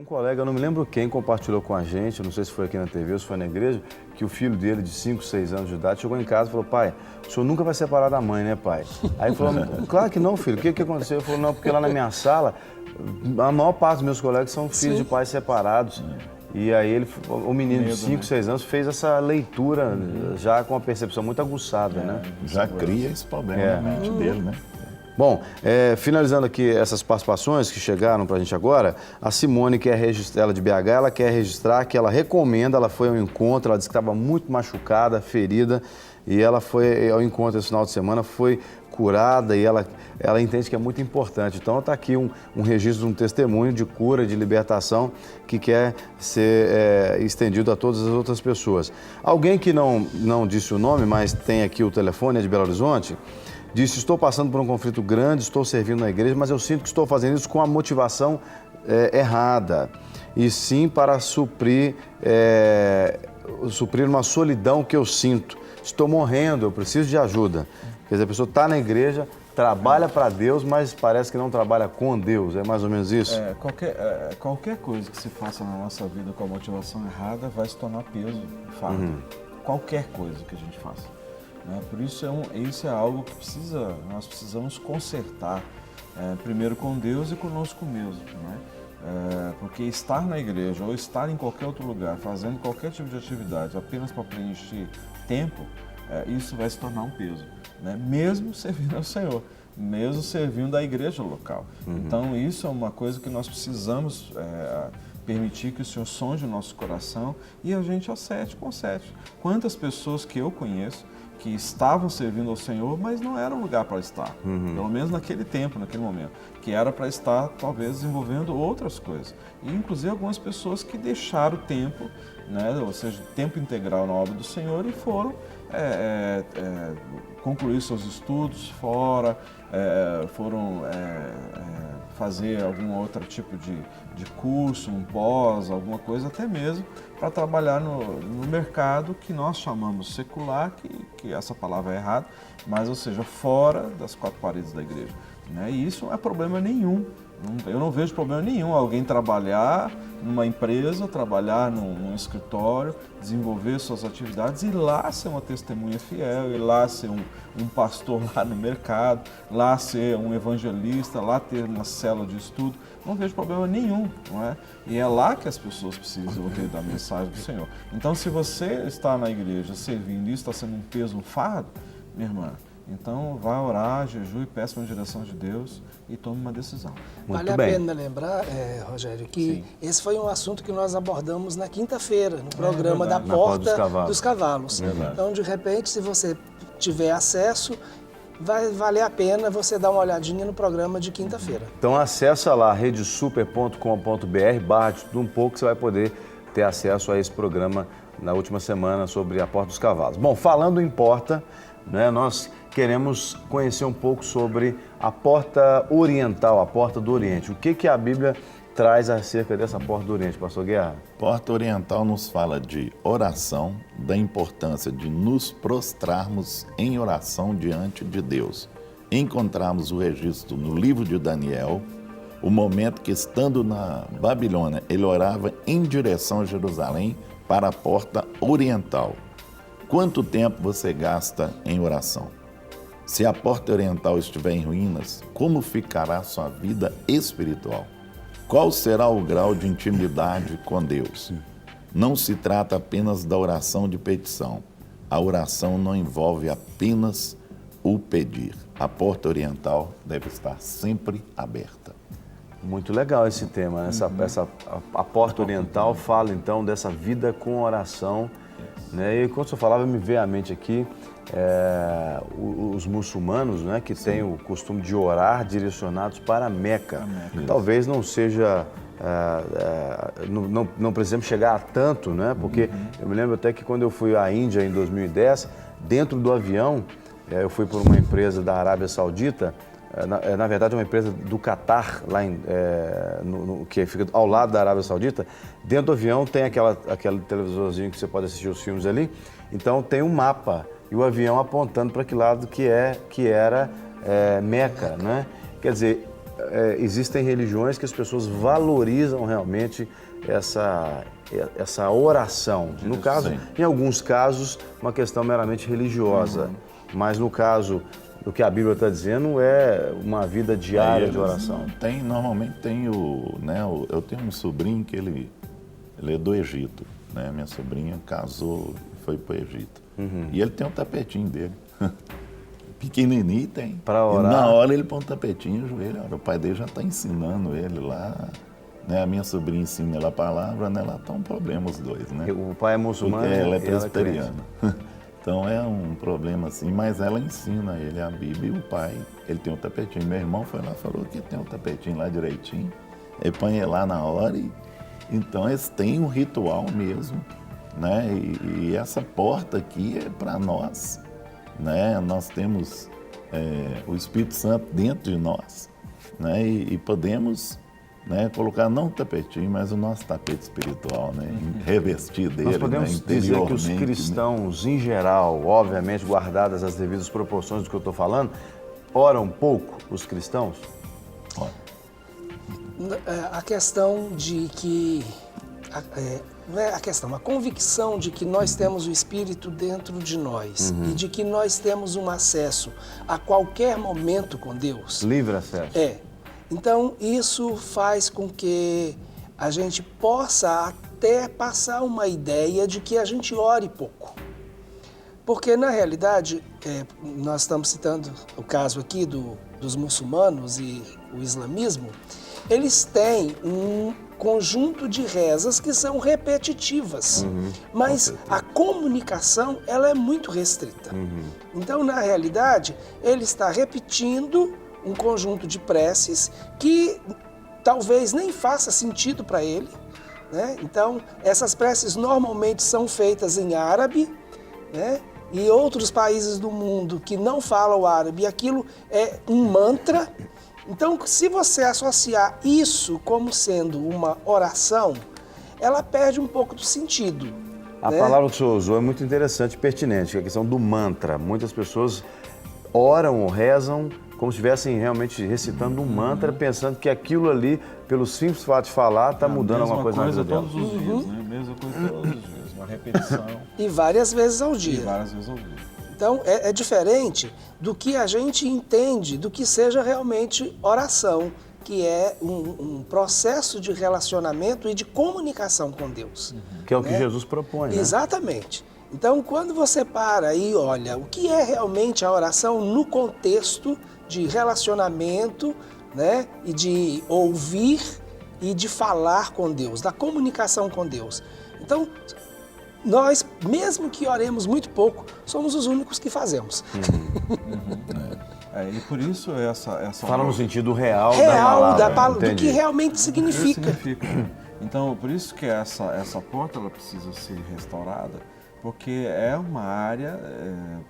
Um colega, eu não me lembro quem, compartilhou com a gente, não sei se foi aqui na TV ou se foi na igreja, que o filho dele, de 5, 6 anos de idade, chegou em casa e falou: pai, o senhor nunca vai separar da mãe, né, pai? Aí ele falou: claro que não, filho, o que aconteceu? Ele falou: não, porque lá na minha sala, a maior parte dos meus colegas são filhos de pais separados. E aí o menino de 5, 6 anos fez essa leitura já com uma percepção muito aguçada, né? Já cria esse problema na mente dele, né? Bom, finalizando aqui essas participações que chegaram para a gente agora, a Simone quer registrar, ela de BH, ela quer registrar que ela recomenda, ela foi ao encontro, ela disse que estava muito machucada, ferida, e ela foi ao encontro esse final de semana, foi curada e ela entende que é muito importante. Então está aqui um registro, um testemunho de cura, de libertação que quer ser estendido a todas as outras pessoas. Alguém que não disse o nome, mas tem aqui o telefone, é de Belo Horizonte, disse: estou passando por um conflito grande, estou servindo na igreja, mas eu sinto que estou fazendo isso com a motivação errada. E sim para suprir uma solidão que eu sinto. Estou morrendo, eu preciso de ajuda. Quer dizer, a pessoa está na igreja, trabalha para Deus, mas parece que não trabalha com Deus. É mais ou menos isso? Qualquer coisa que se faça na nossa vida com a motivação errada vai se tornar peso, fardo. Qualquer coisa que a gente faça. Por isso, isso é algo que nós precisamos consertar, primeiro com Deus e conosco mesmo. Porque estar na igreja ou estar em qualquer outro lugar, fazendo qualquer tipo de atividade apenas para preencher tempo, isso vai se tornar um peso, mesmo servindo ao Senhor, mesmo servindo à igreja local. Então, isso é uma coisa que nós precisamos permitir que o Senhor sonde o nosso coração e a gente conserte. Quantas pessoas que eu conheço que estavam servindo ao Senhor, mas não era um lugar para estar, pelo menos naquele tempo, naquele momento, que era para estar talvez desenvolvendo outras coisas. E inclusive algumas pessoas que deixaram o tempo, ou seja, tempo integral na obra do Senhor e foram concluir seus estudos fora, foram fazer algum outro tipo de curso, um pós, alguma coisa, até mesmo para trabalhar no mercado que nós chamamos secular, que essa palavra é errada, mas, ou seja, fora das quatro paredes da igreja. E isso não é problema nenhum. Eu não vejo problema nenhum alguém trabalhar numa empresa, trabalhar num escritório, desenvolver suas atividades e lá ser uma testemunha fiel, e lá ser um pastor lá no mercado, lá ser um evangelista, lá ter uma célula de estudo. Não vejo problema nenhum, não é? E é lá que as pessoas precisam ouvir da mensagem do Senhor. Então, se você está na igreja servindo e isso está sendo um peso, um fardo, minha irmã, então vá orar, jejue e peça uma direção de Deus e tome uma decisão. Vale a pena lembrar, Rogério, que esse foi um assunto que nós abordamos na quinta-feira, no programa da Porta dos Cavalos. Então, de repente, se você tiver acesso, vai valer a pena você dar uma olhadinha no programa de quinta-feira. Então acessa lá redesuper.com.br/de tudo um pouco, você vai poder ter acesso a esse programa na última semana sobre a Porta dos Cavalos. Bom, falando em porta, nós queremos conhecer um pouco sobre a porta oriental, a porta do Oriente. O que a Bíblia traz acerca dessa porta do Oriente, pastor Guerra? Porta oriental nos fala de oração, da importância de nos prostrarmos em oração diante de Deus. Encontramos o registro no livro de Daniel, o momento que, estando na Babilônia, ele orava em direção a Jerusalém para a porta oriental. Quanto tempo você gasta em oração? Se a porta oriental estiver em ruínas, como ficará sua vida espiritual? Qual será o grau de intimidade com Deus? Não se trata apenas da oração de petição. A oração não envolve apenas o pedir. A porta oriental deve estar sempre aberta. Muito legal esse tema. A porta oriental fala então dessa vida com oração. E quando você falava, me veio à mente aqui os muçulmanos, que têm o costume de orar direcionados para Meca. Talvez não seja, não precisamos chegar a tanto, porque eu me lembro até que quando eu fui à Índia em 2010, dentro do avião, eu fui por uma empresa da Arábia Saudita, na verdade é uma empresa do Catar, lá que fica ao lado da Arábia Saudita. Dentro do avião tem aquele televisorzinho que você pode assistir os filmes ali, então tem um mapa e o avião apontando para que lado que era Meca, Quer dizer, existem religiões que as pessoas valorizam realmente essa oração. No caso, em alguns casos, uma questão meramente religiosa. Mas no caso do que a Bíblia está dizendo, é uma vida diária de oração. Normalmente tem eu tenho um sobrinho que ele é do Egito, né? Minha sobrinha casou e foi para o Egito. E ele tem um tapetinho dele. Pequenininho tem. Para orar. E na hora ele põe um tapetinho no joelho. O pai dele já está ensinando ele lá. Né? A minha sobrinha ensina ela a palavra, né? Lá está um problema os dois, né? O pai é muçulmano porque ela é e ela é presbiteriana. Então é um problema assim, mas ela ensina ele a Bíblia e o pai, ele tem um tapetinho. Meu irmão foi lá e falou que tem um tapetinho lá direitinho. Ele põe ele lá na hora então eles têm um ritual mesmo, né? E essa porta aqui é para nós, né? Nós temos o Espírito Santo dentro de nós, né? E podemos, né, colocar não o tapetinho, mas o nosso tapete espiritual, né? Revestir dele, nós podemos dizer que os cristãos, em geral, obviamente guardadas as devidas proporções do que eu estou falando, oram pouco os cristãos? A questão de que... não é a questão, a convicção de que nós temos o Espírito dentro de nós e de que nós temos um acesso a qualquer momento com Deus. Livre acesso. Então, isso faz com que a gente possa até passar uma ideia de que a gente ore pouco. Porque, na realidade, nós estamos citando o caso aqui dos muçulmanos e o islamismo, eles têm um conjunto de rezas que são repetitivas, mas a comunicação ela é muito restrita. Então, na realidade, ele está repetindo um conjunto de preces que talvez nem faça sentido para ele, né? Então, essas preces normalmente são feitas em árabe, né? E outros países do mundo que não falam árabe, aquilo é um mantra. Então, se você associar isso como sendo uma oração, ela perde um pouco do sentido. A palavra que o senhor usou é muito interessante e pertinente, que é a questão do mantra. Muitas pessoas oram ou rezam como se estivessem realmente recitando um mantra, pensando que aquilo ali, pelo simples fato de falar, está mudando alguma coisa na vida dela. Todos os dias, né? Mesma coisa todos os dias, uma repetição. E várias vezes ao dia. Então, é diferente do que a gente entende, do que seja realmente oração, que é um processo de relacionamento e de comunicação com Deus. Que é o que Jesus propõe, né? Exatamente. Então, quando você para e olha o que é realmente a oração no contexto de relacionamento, né, e de ouvir e de falar com Deus, da comunicação com Deus. Então, nós, mesmo que oremos muito pouco, somos os únicos que fazemos. E por isso essa fala no sentido real da palavra, do que realmente significa. Então, por isso que essa porta ela precisa ser restaurada, porque é uma área,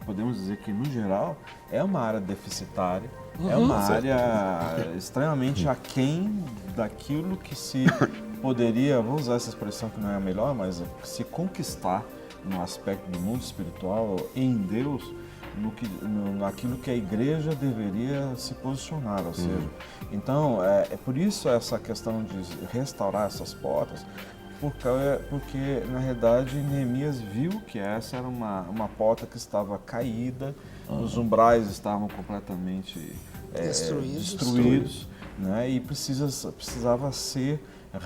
podemos dizer que no geral, é uma área deficitária, é uma área extremamente aquém daquilo que se poderia, vou usar essa expressão que não é a melhor, mas se conquistar no aspecto do mundo espiritual em Deus, naquilo que a igreja deveria se posicionar, ou seja, então é por isso essa questão de restaurar essas portas, porque na realidade Neemias viu que essa era uma porta que estava caída, os umbrais estavam completamente destruídos, né? E precisava ser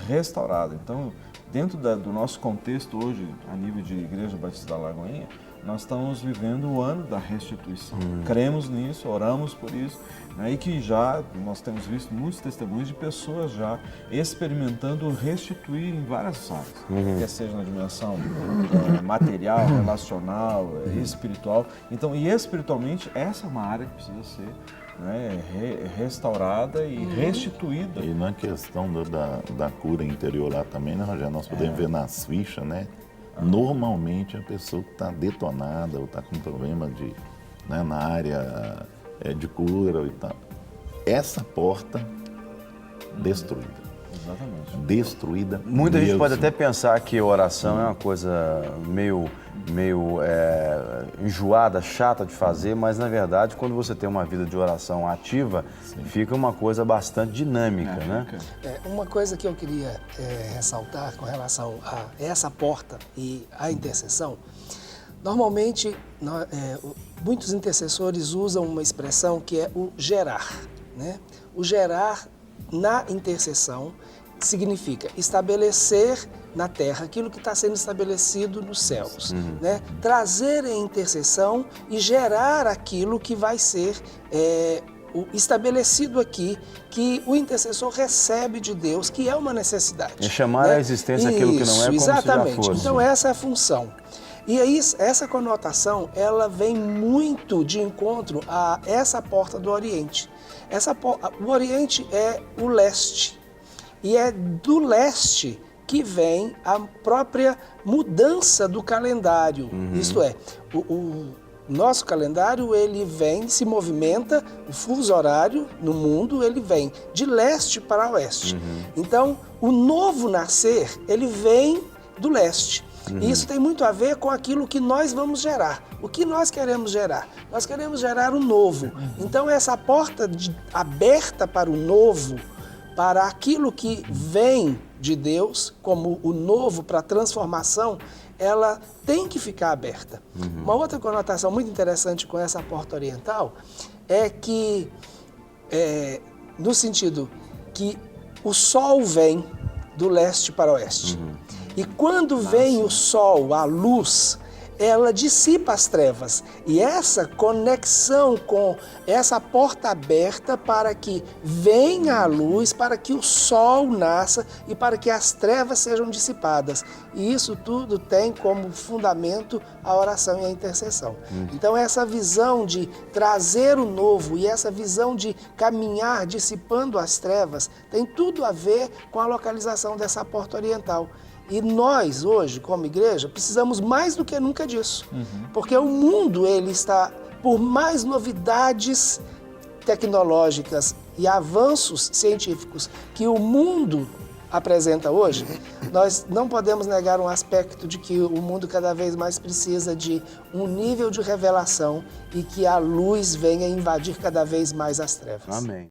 restaurado. Então, dentro do nosso contexto hoje, a nível de Igreja Batista da Lagoinha, nós estamos vivendo o ano da restituição. Cremos nisso, oramos por isso, né? E que já nós temos visto muitos testemunhos de pessoas já experimentando restituir em várias áreas, quer seja na dimensão material, relacional, espiritual. Então, e espiritualmente, essa é uma área que precisa ser, né, restaurada e restituída. E na questão da cura interior lá também, né, Rogério? Nós podemos ver nas fichas, né? Normalmente a pessoa que está detonada ou está com problema na área de cura e tal, essa porta destruída. Exatamente. Destruída. Muita gente mesmo. pode até pensar que oração é uma coisa meio enjoada, chata de fazer, mas na verdade, quando você tem uma vida de oração ativa, fica uma coisa bastante dinâmica, né? Uma coisa que eu queria ressaltar com relação a essa porta e a intercessão, normalmente muitos intercessores usam uma expressão que é o gerar, né? O gerar na intercessão significa estabelecer na terra aquilo que está sendo estabelecido nos céus, né? Trazer em intercessão e gerar aquilo que vai ser estabelecido aqui, que o intercessor recebe de Deus, que é uma necessidade. É chamar à existência aquilo que não é, como exatamente. se já fosse. Então essa é a função. E aí, essa conotação, ela vem muito de encontro a essa porta do Oriente. O Oriente é o leste. E é do leste que vem a própria mudança do calendário. Isto é, o nosso calendário, ele vem, se movimenta, o fuso horário no mundo, ele vem de leste para oeste. Então, o novo nascer, ele vem do leste. E isso tem muito a ver com aquilo que nós vamos gerar. O que nós queremos gerar? Nós queremos gerar o novo. Então, essa porta aberta para o novo, para aquilo que vem de Deus, como o novo para a transformação, ela tem que ficar aberta. Uma outra conotação muito interessante com essa porta oriental é que, no sentido que o sol vem do leste para o oeste. E quando vem o sol, a luz, ela dissipa as trevas. E essa conexão com essa porta aberta para que venha a luz, para que o sol nasça e para que as trevas sejam dissipadas. E isso tudo tem como fundamento a oração e a intercessão. Então essa visão de trazer o novo e essa visão de caminhar dissipando as trevas tem tudo a ver com a localização dessa porta oriental. E nós, hoje, como igreja, precisamos mais do que nunca disso. Porque o mundo, ele está, por mais novidades tecnológicas e avanços científicos que o mundo apresenta hoje, nós não podemos negar um aspecto de que o mundo cada vez mais precisa de um nível de revelação e que a luz venha invadir cada vez mais as trevas. Amém.